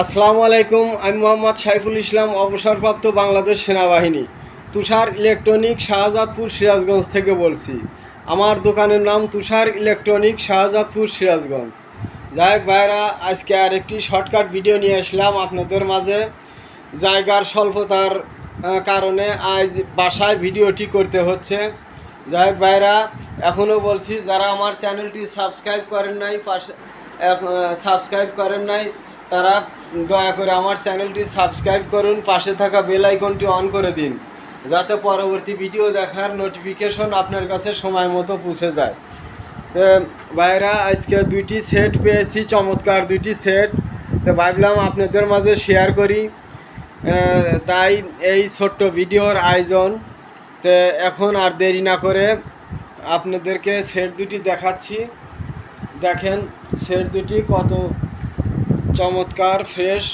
আসসালামু আলাইকুম। আমি মোহাম্মদ সাইফুল ইসলাম, অবসরপ্রাপ্ত বাংলাদেশ সেনাবাহিনী, তুষার ইলেকট্রনিক, শাহজাদপুর, সিরাজগঞ্জ থেকে বলছি। আমার দোকানের নাম তুষার ইলেকট্রনিক, শাহজাদপুর, সিরাজগঞ্জ। যাই হোক ভাইরা, আজকে আর একটি শর্টকাট ভিডিও নিয়ে আসলাম আপনাদের মাঝে। জায়গার স্বল্পতার কারণে আজ বাসায় ভিডিওটি করতে হচ্ছে। যাই হোক ভাইরা, এখনও বলছি, যারা আমার চ্যানেলটি সাবস্ক্রাইব করেন নাই তারা দয়া করে আমার চ্যানেলটি সাবস্ক্রাইব করুন, পাশে থাকা বেল আইকনটি অন করে দিন, যাতে পরবর্তী ভিডিও দেখার নোটিফিকেশন আপনার কাছে সময় মতো পৌঁছে যায়। তো ভাইরা, আজকে দুইটি সেট পেয়েছি, চমৎকার দুইটি সেট। তো ভাবলাম আপনাদের মাঝে শেয়ার করি, তাই এই ছোট্ট ভিডিওর আয়োজন। তো এখন আর দেরি না করে আপনাদেরকে সেট দুটি দেখাচ্ছি। দেখেন সেট দুটি কত চমৎকার, ফ্রেশ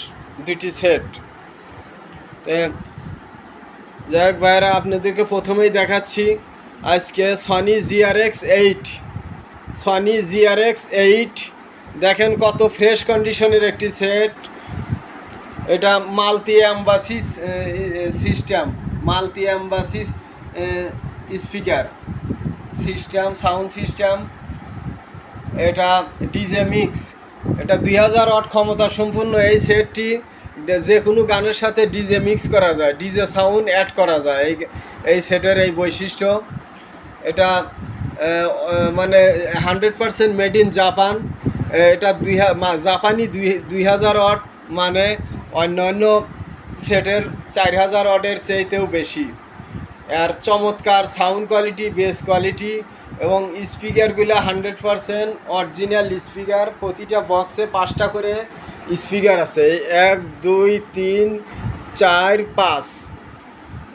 দুটি সেট। তো যাই হোক ভাইরা, আপনাদেরকে প্রথমেই দেখাচ্ছি আজকে সনি GRX8। দেখেন কত ফ্রেশ কন্ডিশনের একটি সেট। এটা multi embassy speaker system, sound system. এটা ডিজে মিক্স, এটা 2000 ওয়াট ক্ষমতা সম্পূর্ণ। এই সেটটি যে কোনো গানের সাথে ডিজে মিক্স করা যায়, ডিজে সাউন্ড অ্যাড করা যায়। এই সেটের এই বৈশিষ্ট্য। এটা মানে 100% মেড ইন জাপান। এটা জাপানি 2000 ওয়াট, মানে অন্যান্য সেটের 4000 ওয়াটের চাইতেও বেশি। আর চমৎকার সাউন্ড কোয়ালিটি, বেস কোয়ালিটি, এবং স্পিকারগুলো 100% অরিজিনাল স্পিকার। প্রতিটা বক্সে 5টা করে স্পিকার আছে, 1 2 3 4 5।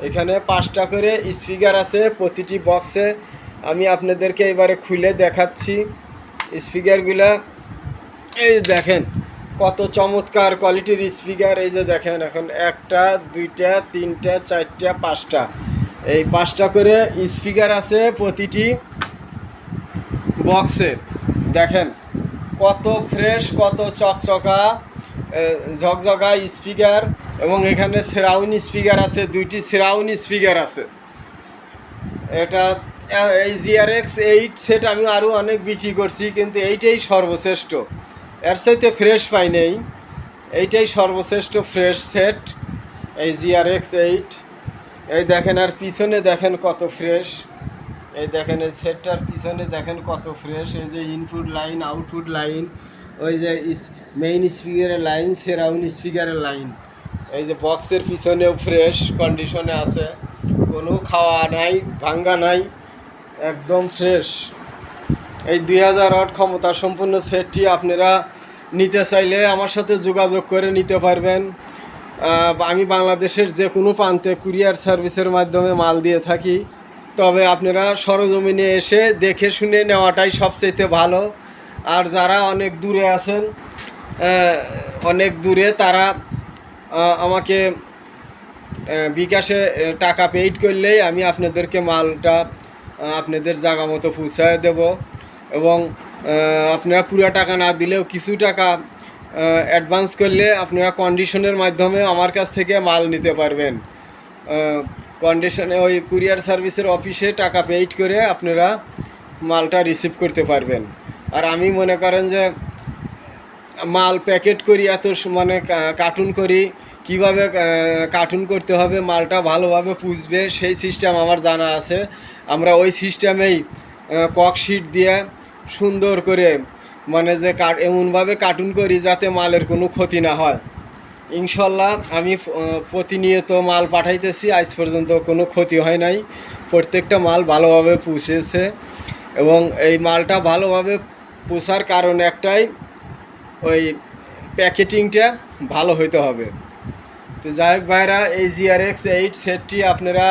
এখানে 5টা করে স্পিকার আছে প্রতিটি বক্সে। আমি আপনাদেরকে এবারে খুলে দেখাচ্ছি স্পিকারগুলো। এই দেখেন কত চমৎকার কোয়ালিটির স্পিকার। এই যে দেখেন, এখন 1টা 2টা 3টা 4টা 5টা, এই 5টা করে স্পিকার আছে প্রতিটি বক্সে। দেখেন কত ফ্রেশ, কত চকচকা ঝকঝকা স্পিকার। এবং এখানে সারাউন্ড স্পিকার আছে, 2টি সারাউন্ড স্পিকার আছে। এটা এই GRX8 সেট আমি আরও অনেক বিক্রি করছি, কিন্তু এইটাই সর্বশ্রেষ্ঠ। এর চাইতে ফ্রেশ পাই নেই, এইটাই সর্বশ্রেষ্ঠ ফ্রেশ সেট, এই GRX8। এই দেখেন, আর পিছনে দেখেন কত ফ্রেশ। এই দেখেন এই সেটটার পিছনে দেখেন কত ফ্রেশ। এই যে ইনপুট লাইন, আউটপুট লাইন, ওই যে মেইন স্পিকারের লাইন, সারাউন্ড স্পিকারের লাইন। এই যে বক্সের পিছনেও ফ্রেশ কন্ডিশনে আছে, কোনো খাওয়া নাই, ভাঙ্গা নাই, একদম ফ্রেশ। এই 2000 ওয়াট ক্ষমতা সম্পূর্ণ সেটটি আপনারা নিতে চাইলে আমার সাথে যোগাযোগ করে নিতে পারবেন। আমি বাংলাদেশের যে কোনো প্রান্তে কুরিয়ার সার্ভিসের মাধ্যমে মাল দিয়ে থাকি। তবে আপনারা সরজমিনে এসে দেখে শুনে নেওয়াটাই সবচেয়ে ভালো। আর যারা অনেক দূরে আছেন, তারা আমাকে বিকাশে টাকা পেইড করলেই আমি আপনাদেরকে মালটা আপনাদের জায়গা মতো পৌঁছায় দেব। এবং আপনারা পুরো টাকা না দিলেও কিছু টাকা অ্যাডভান্স করলে আপনারা কন্ডিশনের মাধ্যমে আমার কাছ থেকে মাল নিতে পারবেন। কন্ডিশনে ওই কুরিয়ার সার্ভিসের অফিসে টাকা পেইড করে আপনারা মালটা রিসিভ করতে পারবেন। আর আমি মনে করেন যে মাল প্যাকেট করি, এত মানে কার্টুন করি, কিভাবে কার্টুন করতে হবে, মালটা ভালোভাবে পুষবে, সেই সিস্টেম আমার জানা আছে। আমরা ওই সিস্টেমেই ককশিট দিয়ে সুন্দর করে, মানে যে এমনভাবে কার্টুন করি যাতে মালের কোনো ক্ষতি না হয়। ইনশাল্লাহ আমি প্রতিনিয়ত মাল পাঠাইতেছি, আজ পর্যন্ত কোনো ক্ষতি হয় নাই। প্রত্যেকটা মাল ভালোভাবে পৌঁছেছে। এবং এই মালটা ভালোভাবে পৌঁছার কারণ একটাই, ওই প্যাকেটিংটা ভালো হইতে হবে। তো যাই হোক ভাইরা, এই GRX8 সেটটি আপনারা,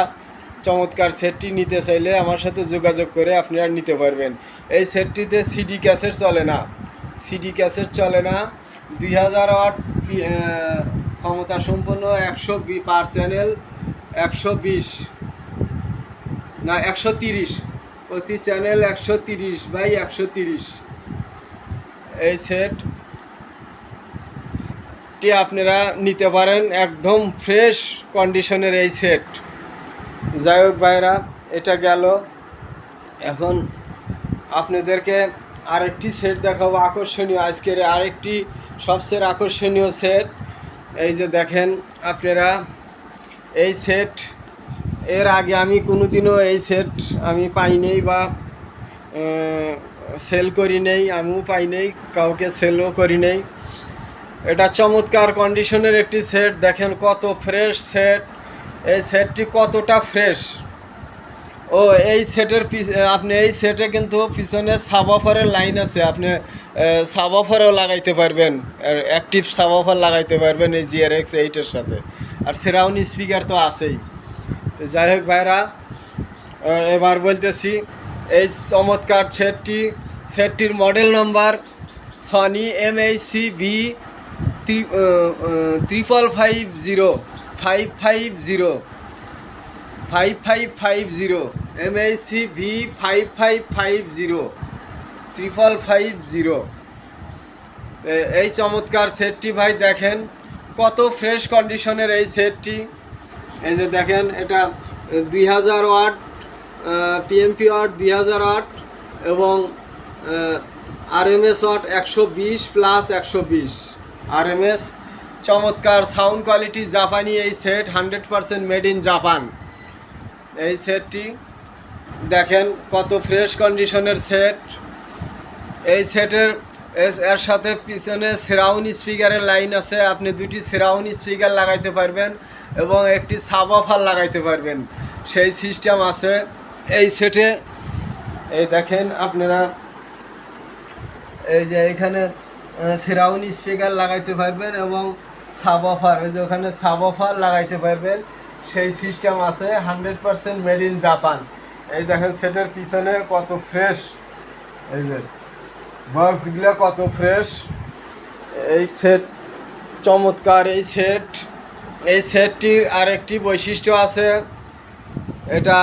চমৎকার সেটটি নিতে চাইলে আমার সাথে যোগাযোগ করে আপনারা নিতে পারবেন। এই সেটটিতে সিডি ক্যাসেট চলে না। 2000 ওয়াট ক্ষমতা সম্পন্ন, 120 পার চ্যানেল, 120 না 130, প্রতি চ্যানেল 130/130 এই সেট। সেটটি আপনারা নিতে পারেন, একদম ফ্রেশ কন্ডিশনের এই সেট। যাই হোক ভাইরা, এটা গেল। এখন আপনাদেরকে আরেকটি সেট দেখাবো, আকর্ষণীয় আজকের আরেকটি সবচেয়ে আকর্ষণীয় সেট। এই যে দেখেন আপনারা, এই সেট এর আগে আমি কোনোদিনও এই সেট আমি পাই নেই বা সেল করি নেই, আমিও পাই নেই, কাউকে সেলও করি নেই। এটা চমৎকার কন্ডিশনের একটি সেট। দেখেন কত ফ্রেশ সেট, এই সেটটি কতটা ফ্রেশ। ও এই সেটের আপনি এই সেটে কিন্তু পিছনে সাবওয়ুফারের লাইন আছে, আপনি সাবওয়ুফারও লাগাইতে পারবেন, অ্যাক্টিভ সাবওয়ুফার লাগাইতে পারবেন এই GRX 8-এর সাথে। আর সারাউন্ড স্পিকার তো আছেই। তো যাই হোক ভাইরা, এবার বলতেছি এই চমৎকার সেটটির model number Sony MHCV 5550 MHCV 5550 এই চমৎকার সেটটি ভাই দেখেন কত ফ্রেশ কন্ডিশনের এই সেটটি। এই যে দেখেন, এটা 2000 ওয়াট PMP ওয়াট 2000 ওয়াট এবং RMS ওয়াট 120 প্লাস 120 RMS। চমৎকার সাউন্ড কোয়ালিটি, জাপানি এই সেট, 100% মেড ইন জাপান। এই সেটটি দেখেন কত ফ্রেশ কন্ডিশনের সেট। এই সেটের এর সাথে পিছনে সারাউন্ড স্পিকারের লাইন আছে, আপনি দুটি সারাউন্ড স্পিকার লাগাইতে পারবেন এবং একটি সাবওয়ুফার লাগাইতে পারবেন, সেই সিস্টেম আছে এই সেটে। এই দেখেন আপনারা, এই যে এখানে সারাউন্ড স্পিকার লাগাইতে পারবেন এবং সাবওয়ুফার, এই যে ওখানে সাবওয়ুফার লাগাইতে পারবেন, সেই সিস্টেম আছে, 100% মেড ইন জাপান। এই দেখেন সেটের পিছনে কত ফ্রেশ, এই যে বক্সগুলো কত ফ্রেশ। এই সেট চমৎকার এই সেট। এই সেটটির আরেকটি বৈশিষ্ট্য আছে, এটা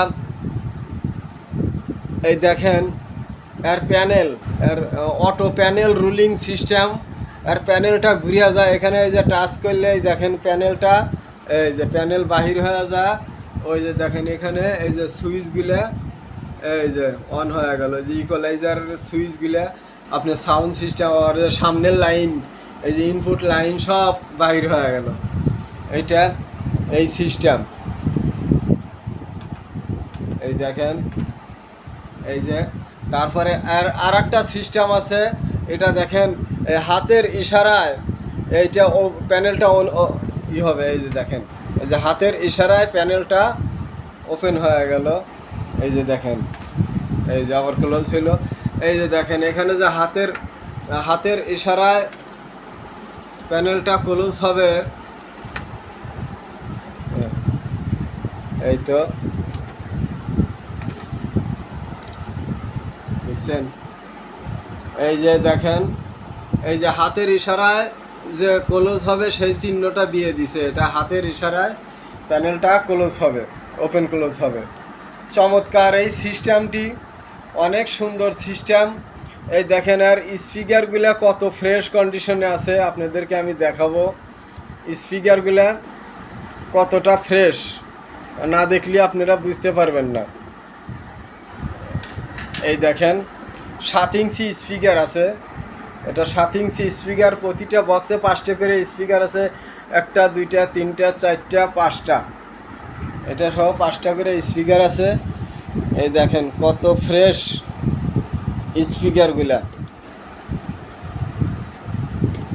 এই দেখেন এর প্যানেল, এর অটো প্যানেল রুলিং সিস্টেম, এর প্যানেলটা ঘুরিয়ে যায়। এখানে এই যে টাচ করলে এই দেখেন প্যানেলটা, এই যে প্যানেল বাহির হয়ে যায়। ওই যে দেখেন এখানে এই যে সুইচগুলো এই যে অন হয়ে গেল, যে ইকুয়ালাইজার সুইচগুলো, আপনি সাউন্ড সিস্টেম আর সামনের লাইন, এই যে ইনপুট লাইন সব বাহির হয়ে গেল। এইটা এই সিস্টেম। এই দেখেন, এই যে তারপরে আর একটা সিস্টেম আছে, এটা দেখেন হাতের ইশারায় এইটা প্যানেলটা ই হবে। এই যে দেখেন, এই যে হাতের ইশারায় প্যানেলটা ওপেন হয়ে গেল। এই যে দেখেন, এই যে আবার ক্লোজ হইল। এই যে দেখেন এখানে যে হাতের ইশারায় প্যানেলটা ক্লোজ হবে। এই তো দেখছেন, এই যে দেখেন, এই যে হাতের ইশারায় যে ক্লোজ হবে সেই চিহ্নটা দিয়ে দিছে, এটা হাতের ইশারায় প্যানেলটা ক্লোজ হবে, ওপেন ক্লোজ হবে। চমৎকার এই সিস্টেমটি, অনেক সুন্দর সিস্টেম। এই দেখেন আর স্পিকারগুলা কত ফ্রেশ কন্ডিশনে আছে, আপনাদেরকে আমি দেখাবো স্পিকারগুলা কতটা ফ্রেশ, না দেখলে আপনারা বুঝতে পারবেন না। এই দেখেন 7 ইঞ্চি স্পিকার আছে, এটা 7 ইঞ্চি স্পিকার, প্রতিটা বক্সে 5টা করে স্পিকার আছে, 1টা 2টা 3টা 4টা 5টা, এটা সহ 5টা করে স্পিকার আছে। এই দেখেন কত ফ্রেশ স্পিকারগুলা।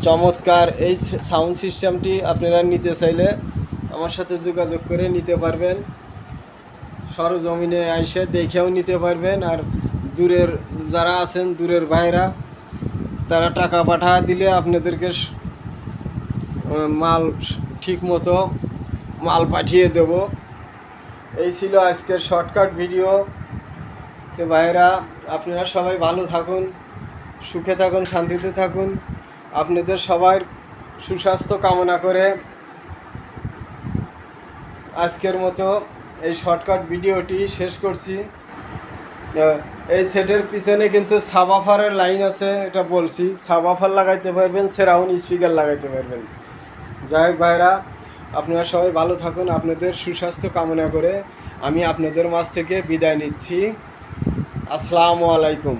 চমৎকার এই সাউন্ড সিস্টেমটি আপনারা নিতে চাইলে আমার সাথে যোগাযোগ করে নিতে পারবেন, সরজমিনে এসে দেখেও নিতে পারবেন। আর দূরের যারা আছেন, দূরের ভাইরা, তারা টাকা পাঠা দিলে আপনাদেরকে মাল ঠিক মতো মাল পাঠিয়ে দেব। এই ছিল আজকের শর্টকাট ভিডিও। তো ভাইরা, আপনারা সবাই ভালো থাকুন, সুখে থাকুন, শান্তিতে থাকুন। আপনাদের সবার সুস্বাস্থ্য কামনা করে আজকের মতো এই শর্টকাট ভিডিওটি শেষ করছি। এই সেটের পিছনে কিন্তু সাবওয়ুফারের লাইন আছে, এটা বলছি, সাবওয়ুফার লাগাইতে পারবেন, সারাউন্ড স্পিকার লাগাইতে পারবেন। যাই হোক ভাইরা, আপনারা সবাই ভালো থাকুন। আপনাদের সুস্বাস্থ্য কামনা করে আমি আপনাদের মাঝ থেকে বিদায় নিচ্ছি। আসসালামু আলাইকুম।